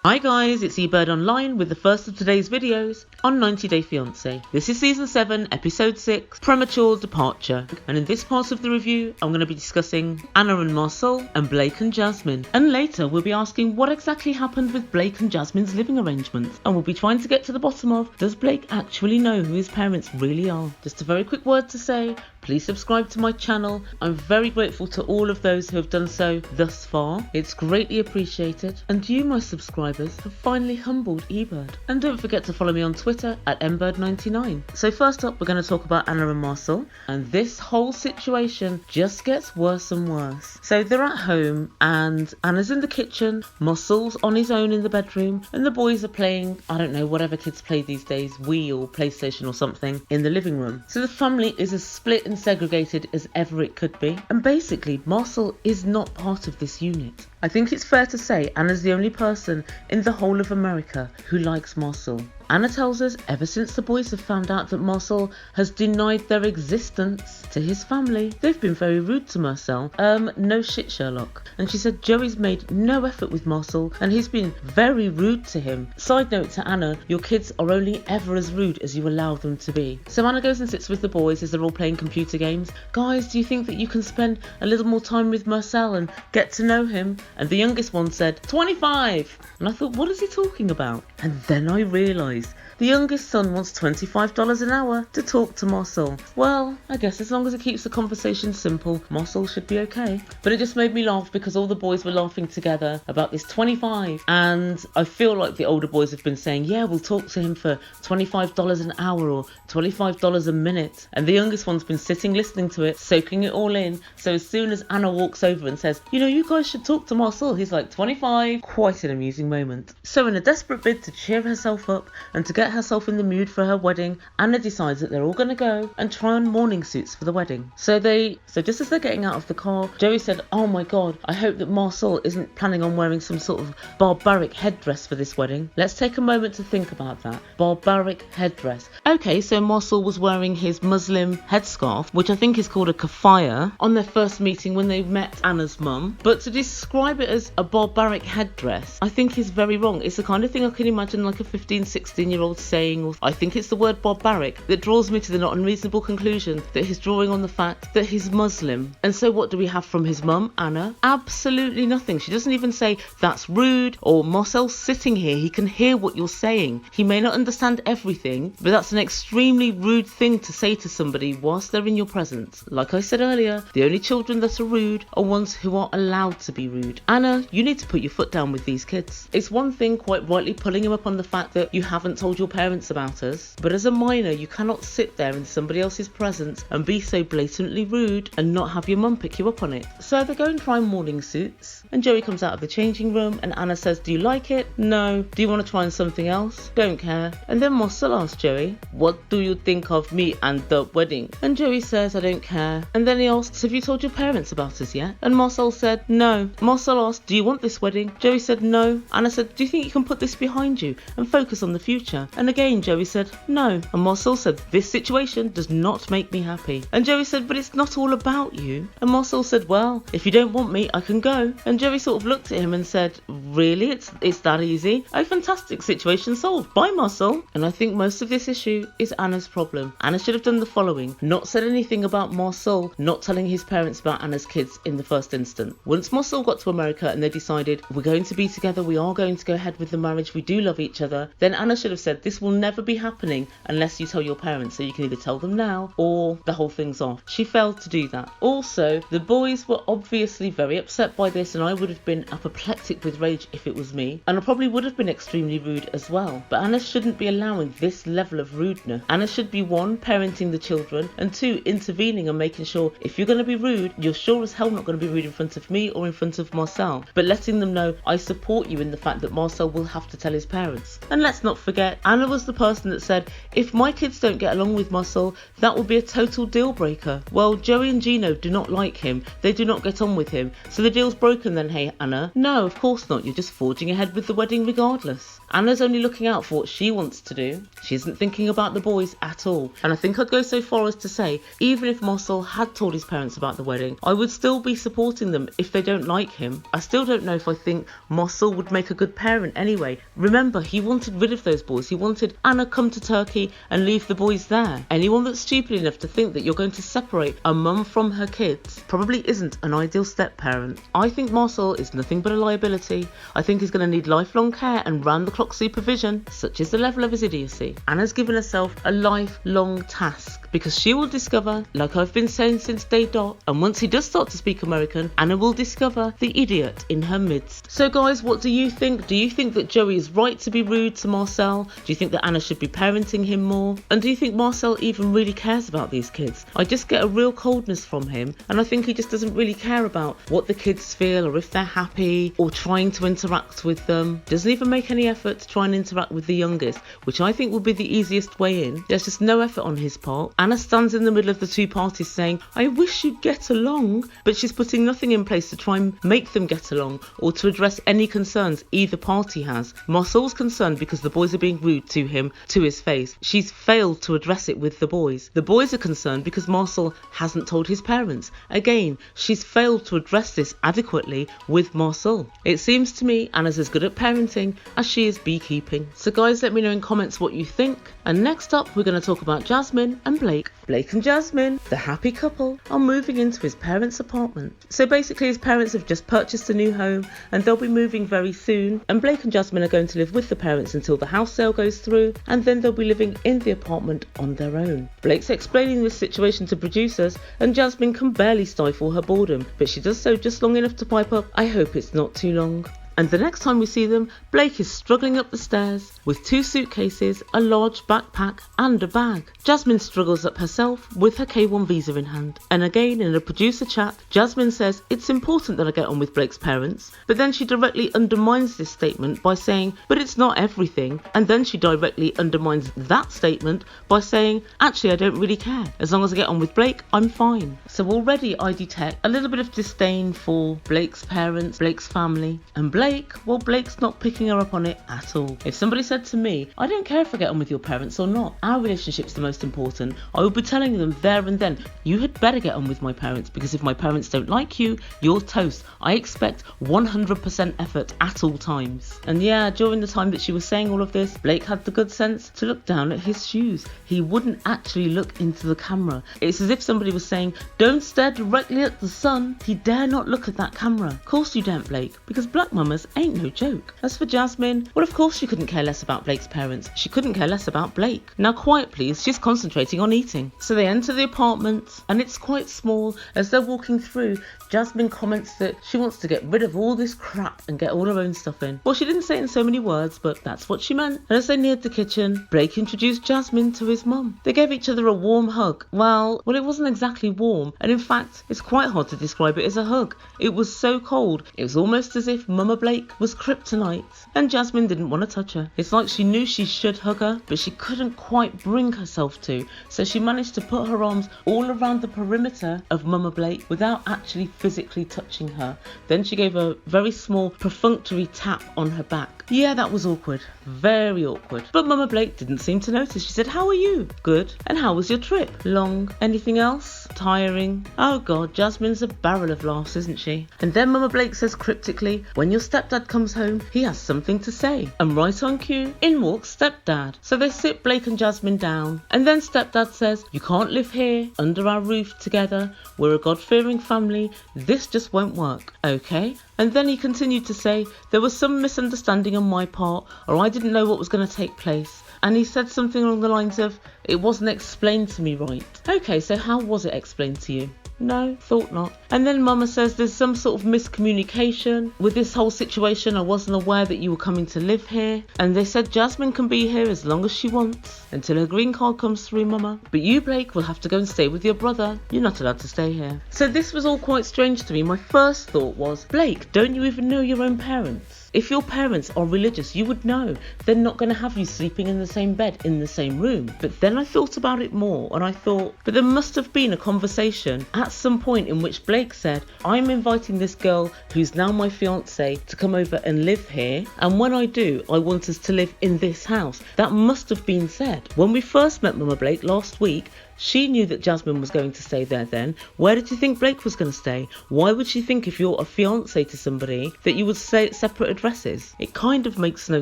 Hi guys, it's Ebird Online with the first of today's videos on 90 Day Fiance. This is Season 7, Episode 6, Premature Departure. And in this part of the review, I'm going to be discussing Anna and Mursel and Blake and Jasmine. And later, we'll be asking what exactly happened with Blake and Jasmine's living arrangements. And we'll be trying to get to the bottom of, does Blake actually know who his parents really are? Just a very quick word to say, please subscribe to my channel. I'm very grateful to all of those who have done so thus far. It's greatly appreciated. And you, my subscribers, have finally humbled Ebird. And don't forget to follow me on Twitter at Ebird99. So first up, we're going to talk about Anna and Mursel. And this whole situation just gets worse and worse. So they're at home and Anna's in the kitchen, Mursel's on his own in the bedroom, and the boys are playing, I don't know, whatever kids play these days, Wii or PlayStation or something, in the living room. So the family is as split and segregated as ever it could be. And basically, Mursel is not part of this unit. I think it's fair to say Anna's the only person in the whole of America who likes Mursel. Anna tells us ever since the boys have found out that Mursel has denied their existence to his family, they've been very rude to Mursel. No shit, Sherlock. And she said Joey's made no effort with Mursel and he's been very rude to him. Side note to Anna, your kids are only ever as rude as you allow them to be. So Anna goes and sits with the boys as they're all playing computer games. Guys, do you think that you can spend a little more time with Mursel and get to know him? And the youngest one said, 25! And I thought, what is he talking about? And then I realised the youngest son wants $25 an hour to talk to Mursel. Well, I guess as long as it keeps the conversation simple, Mursel should be okay. But it just made me laugh because all the boys were laughing together about this 25. And I feel like the older boys have been saying, yeah, we'll talk to him for $25 an hour or $25 a minute. And the youngest one's been sitting listening to it, soaking it all in. So as soon as Anna walks over and says, you know, you guys should talk to Mursel, he's like, 25. Quite an amusing moment. So in a desperate bid to cheer herself up and to get herself in the mood for her wedding, Anna decides that they're all going to go and try on morning suits for the wedding. So just as they're getting out of the car, Joey said, oh my god, I hope that Mursel isn't planning on wearing some sort of barbaric headdress for this wedding. Let's take a moment to think about that. Barbaric headdress. Okay, so Mursel was wearing his Muslim headscarf, which I think is called a kafaya, on their first meeting when they met Anna's mum. But to describe it as a barbaric headdress, I think is very wrong. It's the kind of thing I can imagine like a 15, 16-year-old saying, or I think it's the word barbaric that draws me to the not unreasonable conclusion that he's drawing on the fact that he's Muslim. And so what do we have from his mum, Anna? Absolutely nothing. She doesn't even say that's rude, or Mursel's sitting here, he can hear what you're saying. He may not understand everything, but that's an extremely rude thing to say to somebody whilst they're in your presence. Like I said earlier, the only children that are rude are ones who are allowed to be rude. Anna, you need to put your foot down with these kids. It's one thing quite rightly pulling him up on the fact that you haven't told your parents about us, but as a minor you cannot sit there in somebody else's presence and be so blatantly rude and not have your mum pick you up on it. So they go and try morning suits and Joey comes out of the changing room and Anna says, do you like it? No. Do you want to try on something else? Don't care. And then Mursel asks Joey, what do you think of me and the wedding? And Joey says, I don't care. And then he asks, have you told your parents about us yet? And Mursel said, no. Mursel asked, do you want this wedding? Joey said, no. Anna said, do you think you can put this behind you and focus on the future? And again Joey said no, and Mursel said this situation does not make me happy. And Joey said, but it's not all about you. And Mursel said, well, if you don't want me I can go. And Joey sort of looked at him and said, really, it's that easy? A fantastic situation solved. Bye Mursel. And I think most of this issue is Anna's problem. Anna should have done the following: not said anything about Mursel not telling his parents about Anna's kids in the first instant. Once Mursel got to America and they decided we're going to be together, we are going to go ahead with the marriage, we do love each other, then Anna should have said, this will never be happening unless you tell your parents, so you can either tell them now or the whole thing's off. She failed to do that. Also, the boys were obviously very upset by this, and I would have been apoplectic with rage if it was me, and I probably would have been extremely rude as well. But Anna shouldn't be allowing this level of rudeness. Anna should be, one, parenting the children, and two, intervening and making sure if you're going to be rude, you're sure as hell not going to be rude in front of me or in front of Mursel, but letting them know I support you in the fact that Mursel will have to tell his parents. And let's not forget, Anna was the person that said, if my kids don't get along with Mursel, that will be a total deal breaker. Well, Joey and Gino do not like him. They do not get on with him. So the deal's broken then, hey Anna? No, of course not. You're just forging ahead with the wedding regardless. Anna's only looking out for what she wants to do. She isn't thinking about the boys at all. And I think I'd go so far as to say, even if Mursel had told his parents about the wedding, I would still be supporting them if they don't like him. I still don't know if I think Mursel would make a good parent anyway. Remember, he wanted rid of those boys. He wanted Anna come to Turkey and leave the boys there. Anyone that's stupid enough to think that you're going to separate a mum from her kids probably isn't an ideal step-parent. I think Mursel is nothing but a liability. I think he's going to need lifelong care and round-the-clock supervision. Such is the level of his idiocy. Anna's given herself a lifelong task because she will discover, like I've been saying since day dot, and once he does start to speak American, Anna will discover the idiot in her midst. So guys, what do you think? Do you think that Joey is right to be rude to Mursel? Do you think that Anna should be parenting him more? And do you think Mursel even really cares about these kids? I just get a real coldness from him, and I think he just doesn't really care about what the kids feel or if they're happy or trying to interact with them. Doesn't even make any effort to try and interact with the youngest, which I think would be the easiest way in. There's just no effort on his part. Anna stands in the middle of the two parties saying, I wish you'd get along, but she's putting nothing in place to try and make them get along or to address any concerns either party has. Mursel's concerned because the boys are being rude to him to his face. She's failed to address it with the boys. The boys are concerned because Mursel hasn't told his parents. Again, she's failed to address this adequately with Mursel. It seems to me Anna's as good at parenting as she is beekeeping. So guys, let me know in comments what you think. And next up, we're going to talk about Jasmine and Blake. Blake and Jasmine, the happy couple, are moving into his parents' apartment. So basically his parents have just purchased a new home and they'll be moving very soon, and Blake and Jasmine are going to live with the parents until the house sale goes through, and then they'll be living in the apartment on their own. Blake's explaining this situation to producers and Jasmine can barely stifle her boredom, but she does so just long enough to pipe up, I hope it's not too long. And the next time we see them, Blake is struggling up the stairs with 2 suitcases, a large backpack and a bag. Jasmine struggles up herself with her K1 visa in hand. And again, in a producer chat, Jasmine says it's important that I get on with Blake's parents, but then she directly undermines this statement by saying, but it's not everything. And then she directly undermines that statement by saying, actually I don't really care. As long as I get on with Blake, I'm fine. So already I detect a little bit of disdain for Blake's parents, Blake's family, and Blake, well, Blake's not picking her up on it at all. If somebody said to me, I don't care if I get on with your parents or not, our relationship's the most important, I would be telling them there and then, you had better get on with my parents, because if my parents don't like you, you're toast. I expect 100% effort at all times. And yeah, during the time that she was saying all of this, Blake had the good sense to look down at his shoes. He wouldn't actually look into the camera. It's as if somebody was saying, don't stare directly at the sun. He dare not look at that camera. Of course you don't, Blake, because black mama ain't no joke. As for Jasmine, well, of course she couldn't care less about Blake's parents. She couldn't care less about Blake. Now quiet please, she's concentrating on eating. So they enter the apartment and it's quite small. As they're walking through, Jasmine comments that she wants to get rid of all this crap and get all her own stuff in. Well, she didn't say it in so many words, but that's what she meant. And as they neared the kitchen, Blake introduced Jasmine to his mum. They gave each other a warm hug. Well, it wasn't exactly warm, and in fact, it's quite hard to describe it as a hug. It was so cold, it was almost as if Mama Blake was kryptonite, and Jasmine didn't want to touch her. It's like she knew she should hug her, but she couldn't quite bring herself to, so she managed to put her arms all around the perimeter of Mama Blake without actually physically touching her. Then she gave a very small perfunctory tap on her back. Yeah, that was awkward. Very awkward. But Mama Blake didn't seem to notice. She said, how are you? Good. And how was your trip? Long. Anything else? Tiring. Oh God, Jasmine's a barrel of laughs, isn't she? And then Mama Blake says cryptically, when your stepdad comes home, he has something to say. And right on cue, in walks stepdad. So they sit Blake and Jasmine down. And then stepdad says, you can't live here under our roof together. We're a God-fearing family. This just won't work. Okay? And then he continued to say, there was some misunderstanding on my part, or I didn't know what was going to take place. And he said something along the lines of, it wasn't explained to me right. Okay, so how was it explained to you? No, thought not. And then Mama says there's some sort of miscommunication with this whole situation. I wasn't aware that you were coming to live here. And they said Jasmine can be here as long as she wants until her green card comes through, Mama. But you, Blake, will have to go and stay with your brother. You're not allowed to stay here. So this was all quite strange to me. My first thought was, Blake, don't you even know your own parents? If your parents are religious, you would know they're not going to have you sleeping in the same bed in the same room. But then I thought about it more and I thought, but there must have been a conversation at some point in which Blake said, I'm inviting this girl who's now my fiance to come over and live here. And when I do, I want us to live in this house. That must have been said. When we first met Mama Blake last week, She knew that Jasmine was going to stay there then. Where did you think Blake was going to stay? Why would she think if you're a fiance to somebody that you would stay at separate addresses? It kind of makes no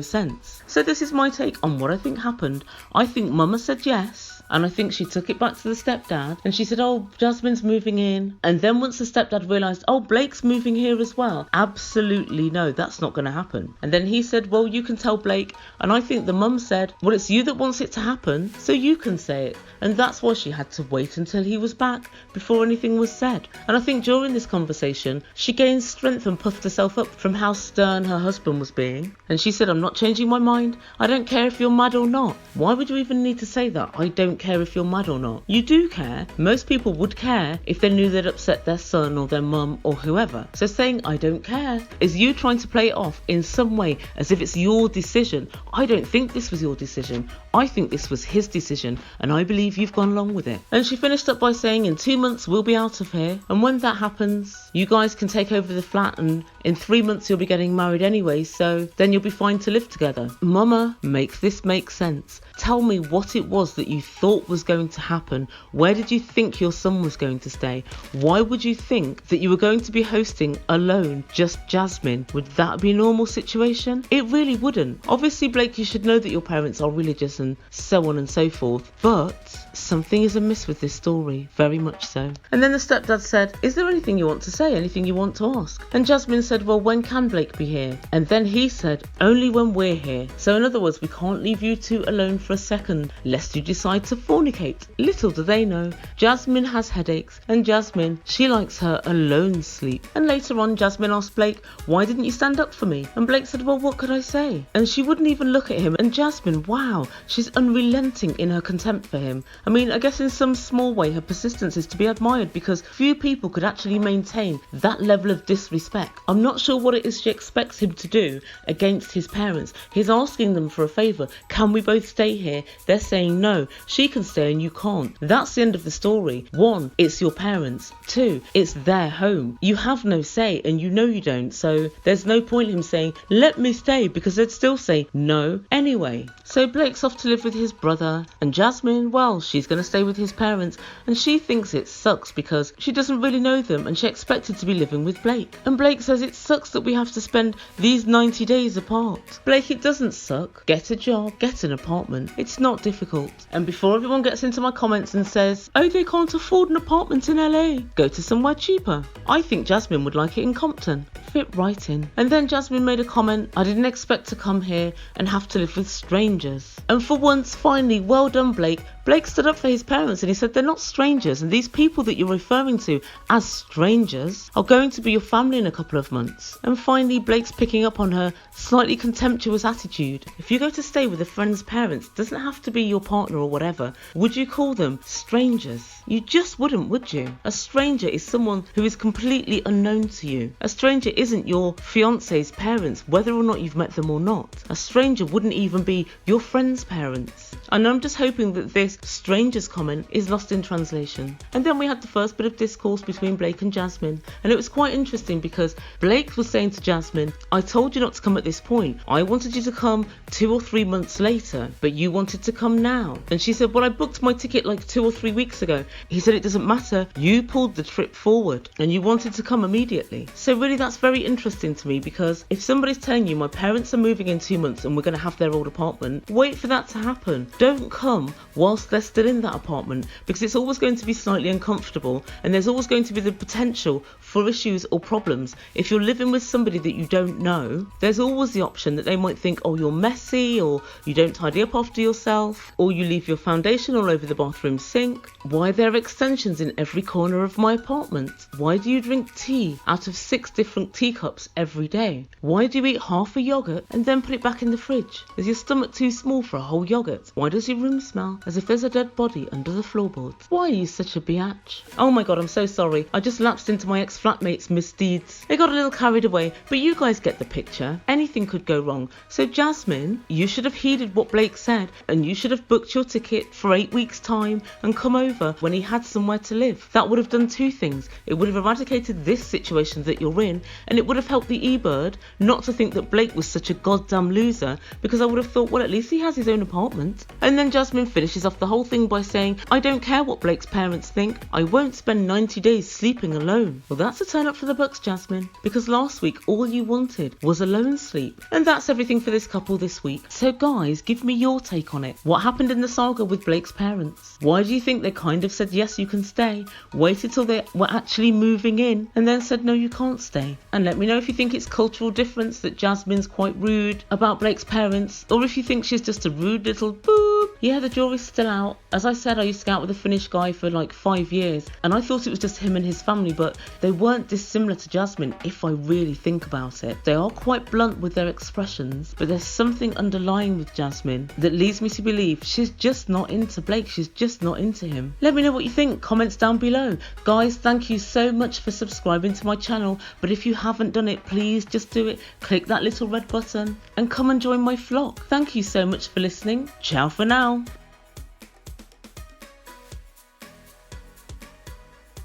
sense. So this is my take on what I think happened. I think Mama said yes. And I think she took it back to the stepdad and she said, oh, Jasmine's moving in. And then once the stepdad realised, oh, Blake's moving here as well. Absolutely no, that's not going to happen. And then he said, well, you can tell Blake. And I think the mum said, well, it's you that wants it to happen, so you can say it. And that's why she had to wait until he was back before anything was said. And I think during this conversation, she gained strength and puffed herself up from how stern her husband was being. And she said, I'm not changing my mind. I don't care if you're mad or not. Why would you even need to say that? I don't care if you're mad or not. You do care. Most people would care if they knew they'd upset their son or their mum or whoever. So saying I don't care is you trying to play it off in some way as if it's your decision. I don't think this was your decision. I think this was his decision and I believe you've gone along with it. And she finished up by saying in 2 months we'll be out of here, and when that happens you guys can take over the flat, and in 3 months you'll be getting married anyway, so then you'll be fine to live together. Mama, makes this make sense? Tell me what it was that you thought was going to happen. Where did you think your son was going to stay? Why would you think that you were going to be hosting alone, just Jasmine? Would that be a normal situation? It really wouldn't. Obviously, Blake, you should know that your parents are religious and so on and so forth, but something is amiss with this story, very much so. And then the stepdad said, is there anything you want to say, anything you want to ask? And Jasmine said, well, when can Blake be here? And then he said, only when we're here. So in other words, we can't leave you two alone for a second, lest you decide to fornicate. Little do they know, Jasmine has headaches, and Jasmine, she likes her alone sleep. And later on, Jasmine asked Blake, why didn't you stand up for me? And Blake said, well, what could I say? And she wouldn't even look at him. And Jasmine, wow, she's unrelenting in her contempt for him. I mean, I guess in some small way her persistence is to be admired, because few people could actually maintain that level of disrespect. I'm not sure what it is she expects him to do against his parents. He's asking them for a favour. Can we both stay here? They're saying no. She can stay and you can't. That's the end of the story. 1, it's your parents. 2, it's their home. You have no say and you know you don't, so there's no point in him saying, let me stay, because they'd still say no anyway. So Blake's off to live with his brother, and Jasmine, well, she's going to stay with his parents, and she thinks it sucks because she doesn't really know them and she expected to be living with Blake. And Blake says it sucks that we have to spend these 90 days apart. Blake, it doesn't suck. Get a job, get an apartment. It's not difficult. And before everyone gets into my comments and says, oh, they can't afford an apartment in LA, go to somewhere cheaper. I think Jasmine would like it in Compton. Fit right in. And then Jasmine made a comment, I didn't expect to come here and have to live with strangers. And for once, finally, well done, Blake. Blake stood up for his parents and he said they're not strangers, and these people that you're referring to as strangers are going to be your family in a couple of months. And finally, Blake's picking up on her slightly contemptuous attitude. If you go to stay with a friend's parents, it doesn't have to be your partner or whatever, would you call them strangers? You just wouldn't, would you? A stranger is someone who is completely unknown to you. A stranger isn't your fiance's parents, whether or not you've met them or not. A stranger wouldn't even be your friend's parents. And I'm just hoping that this strangers comment is lost in translation. And then we had the first bit of discourse between Blake and Jasmine, and it was quite interesting because Blake was saying to Jasmine, I told you not to come at this point. I wanted you to come 2 or 3 months later, but you wanted to come now. And she said, well, I booked my ticket like 2 or 3 weeks ago. He said, it doesn't matter. You pulled the trip forward and you wanted to come immediately. So really that's very interesting to me, because if somebody's telling you my parents are moving in 2 months and we're going to have their old apartment, wait for that to happen. Don't come whilst they're still in that apartment, because it's always going to be slightly uncomfortable and there's always going to be the potential for issues or problems. If you're living with somebody that you don't know, there's always the option that they might think, oh, you're messy, or you don't tidy up after yourself, or you leave your foundation all over the bathroom sink. Why are there extensions in every corner of my apartment? Why do you drink tea out of 6 different teacups every day? Why do you eat half a yogurt and then put it back in the fridge? Is your stomach too small for a whole yogurt? Why does your room smell as if there's a dead body under the floorboards? Why are you such a biatch? Oh my god, I'm so sorry. I just lapsed into my ex-flatmate's misdeeds. They got a little carried away, but you guys get the picture. Anything could go wrong. So Jasmine, you should have heeded what Blake said, and you should have booked your ticket for 8 weeks' time and come over when he had somewhere to live. That would have done 2 things. It would have eradicated this situation that you're in, and it would have helped the Ebird not to think that Blake was such a goddamn loser, because I would have thought, well, at least he has his own apartment. And then Jasmine finishes off the whole thing by saying, I don't care what Blake's parents think, I won't spend 90 days sleeping alone. Well, that's a turn up for the books, Jasmine, because last week all you wanted was alone sleep. And that's everything for this couple this week. So guys, give me your take on it. What happened in the saga with Blake's parents? Why do you think they kind of said yes, you can stay, waited till they were actually moving in, and then said no, you can't stay? And let me know if you think it's cultural difference that Jasmine's quite rude about Blake's parents, or if you think she's just a rude little boop. Yeah, the jury's still out. As I said, I used to go out with a Finnish guy for like 5 years, and I thought it was just him and his family, but they weren't dissimilar to Jasmine if I really think about it. They are quite blunt with their expressions, but there's something underlying with Jasmine that leads me to believe she's just not into Blake, she's just not into him. Let me know what you think, comments down below. Guys, thank you so much for subscribing to my channel, but if you haven't done it, please just do it. Click that little red button and come and join my flock. Thank you so much for listening. Ciao for now.